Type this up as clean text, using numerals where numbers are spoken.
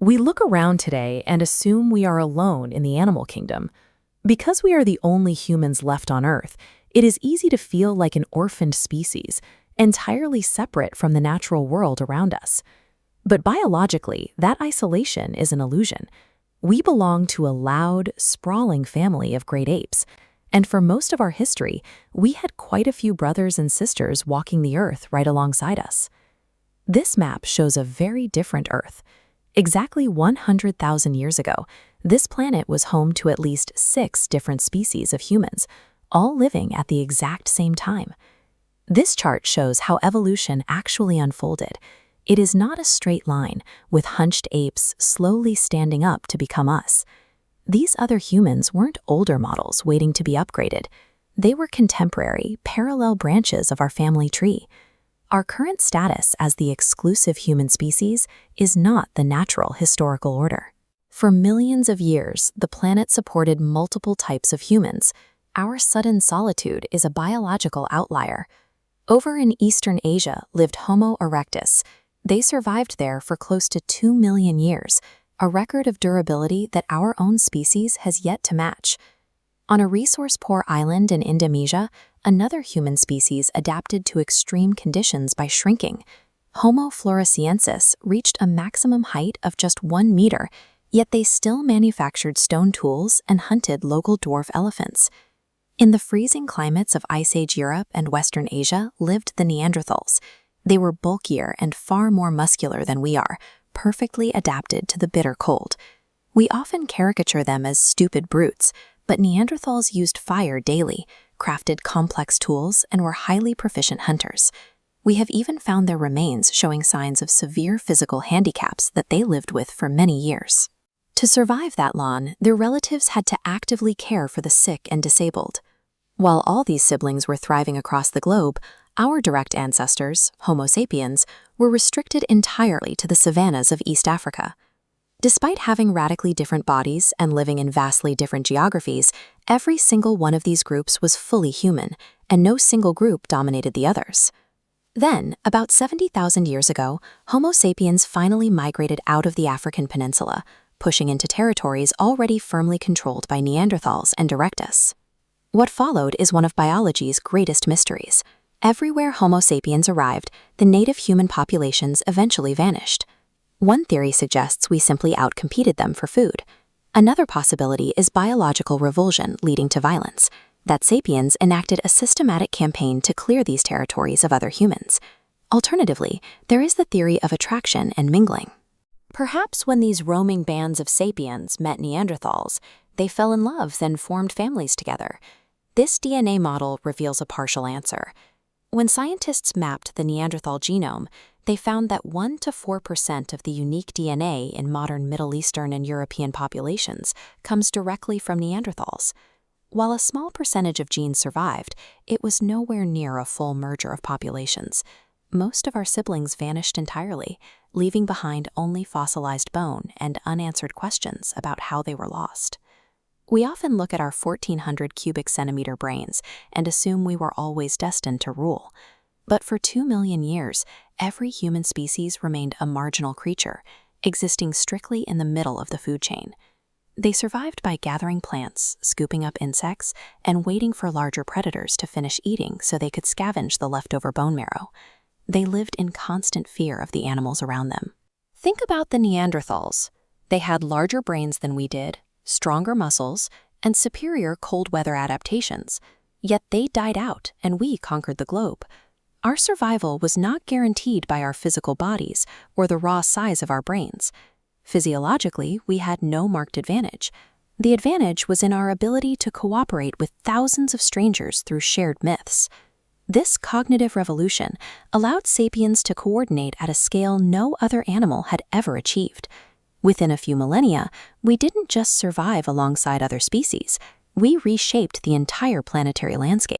We look around today and assume we are alone in the animal kingdom. Because we are the only humans left on Earth, it is easy to feel like an orphaned species, entirely separate from the natural world around us. But biologically, that isolation is an illusion. We belong to a loud, sprawling family of great apes, and for most of our history, we had quite a few brothers and sisters walking the Earth right alongside us. This map shows a very different Earth. Exactly 100,000 years ago, this planet was home to at least 6 different species of humans, all living at the exact same time. This chart shows how evolution actually unfolded. It is not a straight line, with hunched apes slowly standing up to become us. These other humans weren't older models waiting to be upgraded. They were contemporary, parallel branches of our family tree. Our current status as the exclusive human species is not the natural historical order. For millions of years, the planet supported multiple types of humans. Our sudden solitude is a biological outlier. Over in Eastern Asia lived Homo erectus. They survived there for close to 2 million years, a record of durability that our own species has yet to match. On a resource-poor island in Indonesia, another human species adapted to extreme conditions by shrinking. Homo floresiensis reached a maximum height of just 1 meter, yet they still manufactured stone tools and hunted local dwarf elephants. In the freezing climates of Ice Age Europe and Western Asia lived the Neanderthals. They were bulkier and far more muscular than we are, perfectly adapted to the bitter cold. We often caricature them as stupid brutes, but Neanderthals used fire daily, crafted complex tools, and were highly proficient hunters. We have even found their remains showing signs of severe physical handicaps that they lived with for many years. To survive that long, their relatives had to actively care for the sick and disabled. While all these siblings were thriving across the globe, our direct ancestors, Homo sapiens, were restricted entirely to the savannas of East Africa. Despite having radically different bodies and living in vastly different geographies, every single one of these groups was fully human, and no single group dominated the others. Then, about 70,000 years ago, Homo sapiens finally migrated out of the African peninsula, pushing into territories already firmly controlled by Neanderthals and Erectus. What followed is one of biology's greatest mysteries. Everywhere Homo sapiens arrived, the native human populations eventually vanished. One theory suggests we simply outcompeted them for food. Another possibility is biological revulsion leading to violence, that sapiens enacted a systematic campaign to clear these territories of other humans. Alternatively, there is the theory of attraction and mingling. Perhaps when these roaming bands of sapiens met Neanderthals, they fell in love, then formed families together. This DNA model reveals a partial answer. When scientists mapped the Neanderthal genome, they found that 1 to 4% of the unique DNA in modern Middle Eastern and European populations comes directly from Neanderthals. While a small percentage of genes survived, it was nowhere near a full merger of populations. Most of our siblings vanished entirely, leaving behind only fossilized bone and unanswered questions about how they were lost. We often look at our 1,400 cubic centimeter brains and assume we were always destined to rule. But for 2 million years, every human species remained a marginal creature, existing strictly in the middle of the food chain. They survived by gathering plants, scooping up insects, and waiting for larger predators to finish eating so they could scavenge the leftover bone marrow. They lived in constant fear of the animals around them. Think about the Neanderthals. They had larger brains than we did, stronger muscles, and superior cold weather adaptations. Yet they died out, and we conquered the globe. Our survival was not guaranteed by our physical bodies or the raw size of our brains. Physiologically, we had no marked advantage. The advantage was in our ability to cooperate with thousands of strangers through shared myths. This cognitive revolution allowed sapiens to coordinate at a scale no other animal had ever achieved. Within a few millennia, we didn't just survive alongside other species, we reshaped the entire planetary landscape.